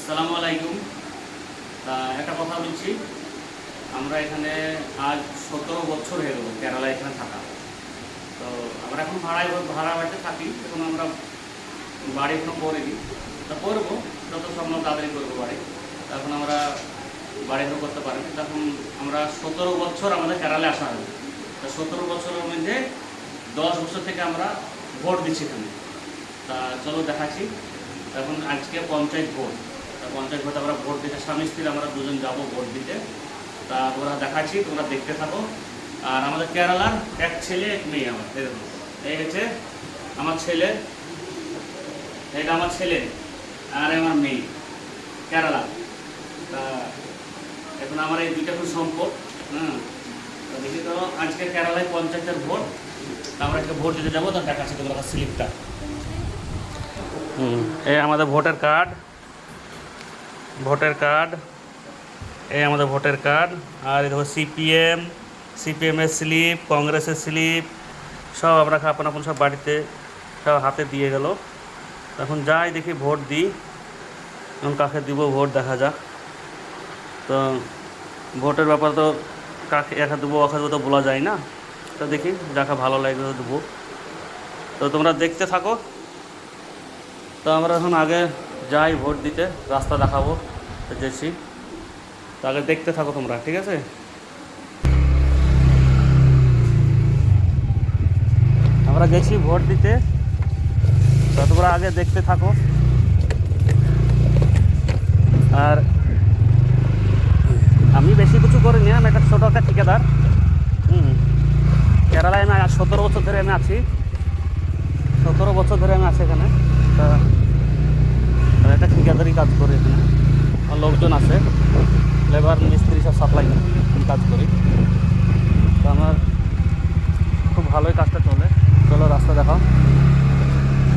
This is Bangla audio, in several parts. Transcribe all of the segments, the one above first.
আসসালামু আলাইকুম। একটা কথা বলছি, আমরা এখানে আজ 17 বছর হয়ে গেল কেরালা এখানে থাকা। তো আমরা এখন ভাড়া বাড়িতে থাকি। এখন আমরা বাড়ি এখনো করিনি, তা করবো, যত সম্ভব তাড়াতাড়ি করবো বাড়ি। এখন আমরা বাড়ি এখনো করতে পারিনি। তখন আমরা 17 বছর আমাদের কেরালে আসা হবে। তা 17 বছরের মধ্যে 10 বছর থেকে আমরা ভোট দিচ্ছি এখানে। তা চলো দেখাচ্ছি। এখন আজকে পঞ্চায়েত ভোট। পঞ্চায়েত ভোটে আমরা ভোট দিতে, স্বামী স্ত্রী আমরা দুজন যাবো ভোট দিতে। তা ওরা দেখাচ্ছি, তোমরা দেখতে থাকো। আর আমাদের কেরালার এক ছেলে এক মেয়ে, আমার এরকম এই হচ্ছে আমার ছেলে, এটা আমার ছেলে আর আমার মেয়ে কেরালা। তা এখন আমার এই দুইটা খুব সম্পদ। দেখি তো আজকে কেরালায় পঞ্চায়েতের ভোট। আমরা আজকে ভোট দিতে যাবো, তার দেখাচ্ছি তোমরা স্লিপটা। এই আমাদের ভোটার কার্ড, এই আমাদের ভোটার কার্ড। আর এই দেখো সিপিএমের স্লিপ, কংগ্রেসের স্লিপ, সব আমরা আপন আপন সব বাড়িতে সব হাতে দিয়ে গেল। এখন যাই দেখি ভোট দিই, এখন কাকে দিব ভোট দেখা যাক। তো ভোটের ব্যাপার তো কাকে একা দেবো ওকে দেবো তো বলা যায় না। তো দেখি যাকে ভালো লাগবে দেবো। তো তোমরা দেখতে থাকো। তো আমরা এখন আগে যাই ভোট দিতে, রাস্তা দেখাবো যেছি। তো আগে দেখতে থাকো তোমরা, ঠিক আছে? আমরা গেছি ভোট দিতে, তো তোমরা আগে দেখতে থাকো। আর আমি বেশি কিছু করিনি, আমি একটা ছোটো একটা ঠিকাদার। কেরালায় আমি 17 বছর ধরে আমি আছি, 17 বছর ধরে আমি আছি এখানে। তা একটা ঠিকাদারি কাজ করি এখানে, আমার লোকজন আছে, লেবার মিস্ত্রি সব সাপ্লাই কাজ করি। তো আমার খুব ভালোই কাজটা চলে। চলো রাস্তা দেখাও।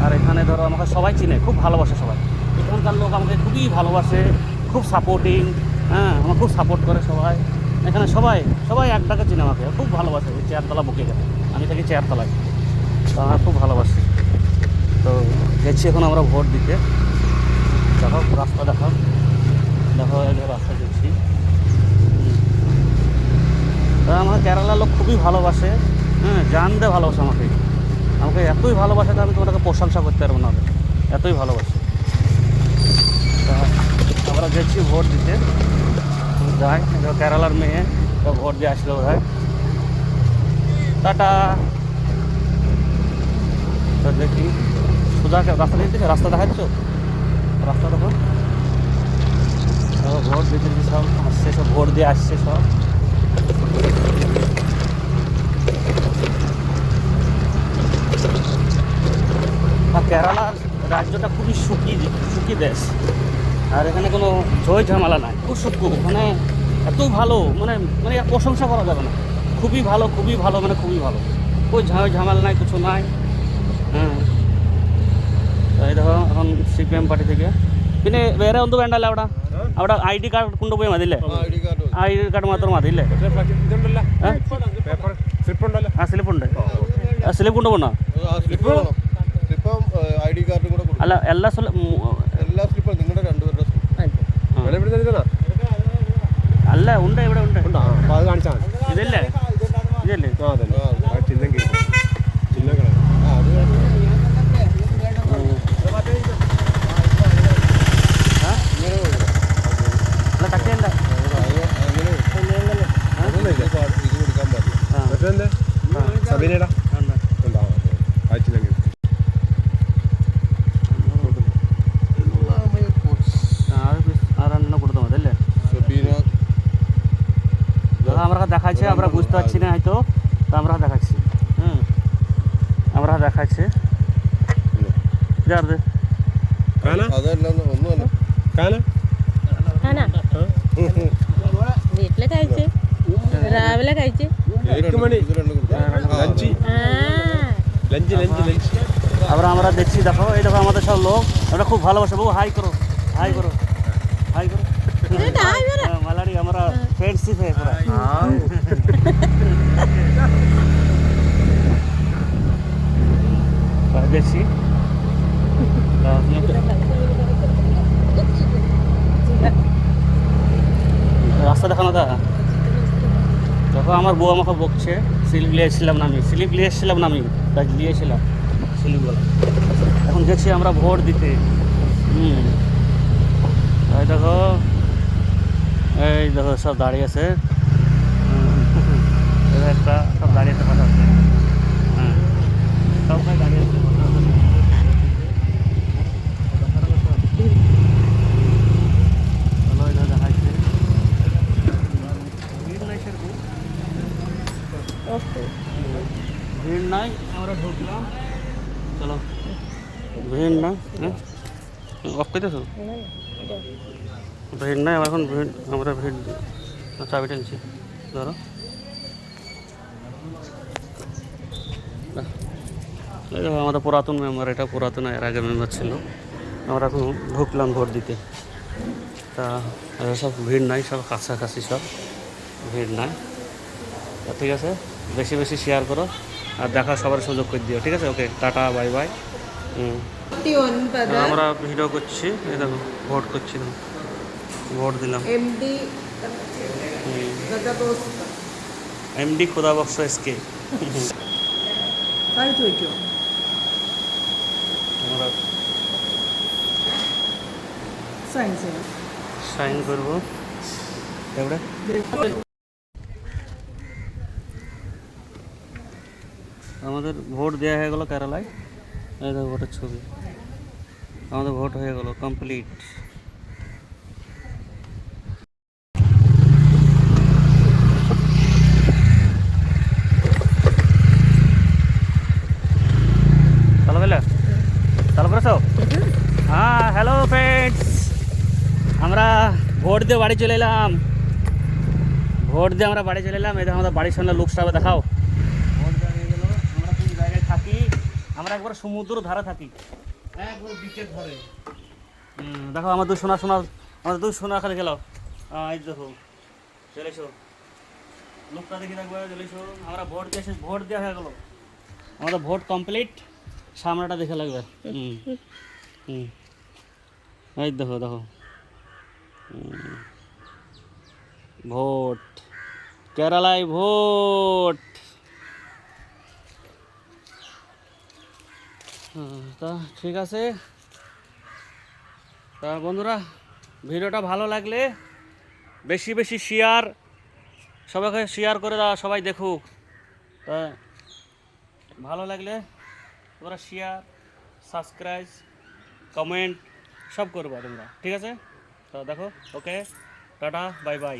আর এখানে ধরো আমাকে সবাই চিনে, খুব ভালোবাসে সবাই। এখানকার লোক আমাকে খুবই ভালোবাসে, খুব সাপোর্টিং। আমাকে খুব সাপোর্ট করে সবাই এখানে। সবাই এক ডাকে চিনে আমাকে, খুব ভালোবাসে। ওই চেয়ারতলা বুকে গেছে, আমি থাকি চেয়ারতলায়। তো আমার খুব ভালোবাসে। তো গেছি এখন আমরা ভোট দিতে। দেখো রাস্তা দেখাও, দেখো রাস্তা গেছি। তা আমার কেরালার লোক খুবই ভালোবাসে, জান দিয়ে ভালোবাসে আমাকে। এতই ভালোবাসে যে আমি তোমাকে প্রশংসা করতে পারবো না, এতই ভালোবাসে। তা আমরা গেছি ভোট দিতে, যাই। কেরালার মেয়ে তো ভোট দিয়ে আসলো বোধ হয়। টাটা। তো দেখি সোজা রাস্তা দিতে, রাস্তা দেখাচ্ছ, রাস্তা দেখো। ভোট দিতে সব আসছে, সব ভোট দিয়ে আসছে সব। আর কেরালার রাজ্যটা খুবই সুখী দেশ। আর এখানে কোনো ঝয় ঝামেলা নাই, খুব সুখী। মানে এত ভালো, মানে মানে এর প্রশংসা করা যাবে না। খুবই ভালো মানে খুবই ভালো। કોઈ ঝামেলা নাই, কিছু নাই। এই দেখো এখন സിപിഎം പാർട്ടി থেকে പിന്നെ വേറെ ഒന്നും വേണ്ടല്ലോ അവിടെ ID കാർഡ് കൊണ്ടുപോയി മതില്ലേ? ID കാർഡ് മാത്രം മതില്ലേ? സ്ലിപ്പുണ്ട്. സ്ലിപ്പ് കൊണ്ടുപോകണോ? അല്ല എല്ലാ സ്ലിപ്പും നിങ്ങളുടെ രണ്ടുപേരുടെ അല്ല ഉണ്ട്, ഇവിടെ ഉണ്ട്. ഇതല്ലേ സബീനയുടെ আমরা দেখাচ্ছি, আমরা বুঝতে পারছি না হয়তো। তো আমরা দেখাচ্ছি, আমরা দেখাচ্ছি। വീട്ടില് കഴിച്ച് രാവിലെ കഴിച്ച് আবার আমরা দেখছি। দেখো এই দেখো আমাদের সব লোক, আমরা খুব ভালোবাসে। বউ হাই করো, হাই করো, হাই করো। মালারি আমরা ফ্রেন্ডশিপ है पूरा। দেখছি রাস্তা দেখানো দা। দেখো আমার বউ আমাকে বকছে, স্লিপ নিয়ে এসেছিলাম না আমি, তাই নিয়েছিলাম স্লিপগুলো। এখন গেছি আমরা ভোট দিতে। এই দেখো, এই দেখো সব দাঁড়িয়ে আছে। একটা সব দাঁড়িয়ে আছে, কথা আছে। হ্যাঁ, সবাই দাঁড়িয়ে আছে, কথা আছে। চলো এটা দেখাইছে, ভিড় নাই সেরকম, ভিড় নাই, আমরা ঢুকলাম। চলো, ভিড় নাই। হ্যাঁ, অফ করতেছো? ভিড় নাই এখন, আমরা ভিড় চাবি টেনছি, ধরো। এই দেখো আমাদের পুরাতন মেম্বার, এটা পুরাতন, এর আগে মেম্বার ছিল। আমরা এখন ঢুকলাম ভোট দিতে। তা সব ভিড় নাই, সব কাছাকাছি, সব ভিড় নাই। তা ঠিক আছে, বেশি বেশি শেয়ার করো আর দেখা সবার সুযোগ করে দিও, ঠিক আছে? ওকে, টাটা, বাই বাই। আমরা ভিডিও করছি, এই দেখো ভোট করছি, দেখো ভোট দিলাম। এমডি খোদা বক্স এসকে। আমরা সাইন করবো এবারে। আমাদের ভোট দেওয়া হয়ে গেলো কেরালায়, এই দেখো ভোটের ছবি। আমাদের ভোট হয়ে গেল কমপ্লিট। চালু পেলে, চালু করেছো? হ্যাঁ, হ্যালো ফ্রেন্ডস, আমরা ভোট দিয়ে বাড়ি চলে এলাম। এই দেখো আমাদের বাড়ির সামনে লুকসটা দেখাও। ভোট দেওয়া হয়ে গেলো। আমরা কোন জায়গায় থাকি? আমরা একবার সমুদ্র ধারে থাকি, একবার বিচের ধারে। দেখো আমার দুই সোনা খালি গেল। এই দেখো চলে এসো, লোকটা দেখি দেখবো, চলে এসো। আমরা ভোট দেওয়া হয়ে গেলো, আমাদের ভোট কমপ্লিট। সামনেটা দেখে লাগবে। এই দেখো দেখো, ভোট, কেরালায় ভোট। তা ঠিক আছে। তা বন্ধুরা, ভিডিওটা ভালো লাগলে বেশি বেশি শেয়ার, সবাইকে শেয়ার করে দাও, সবাই দেখুক। তা ভালো লাগলে তোমরা শেয়ার, সাবস্ক্রাইব, কমেন্ট সব করবা তোমরা, ঠিক আছে? তো দেখো, ওকে, টাটা, বাই বাই।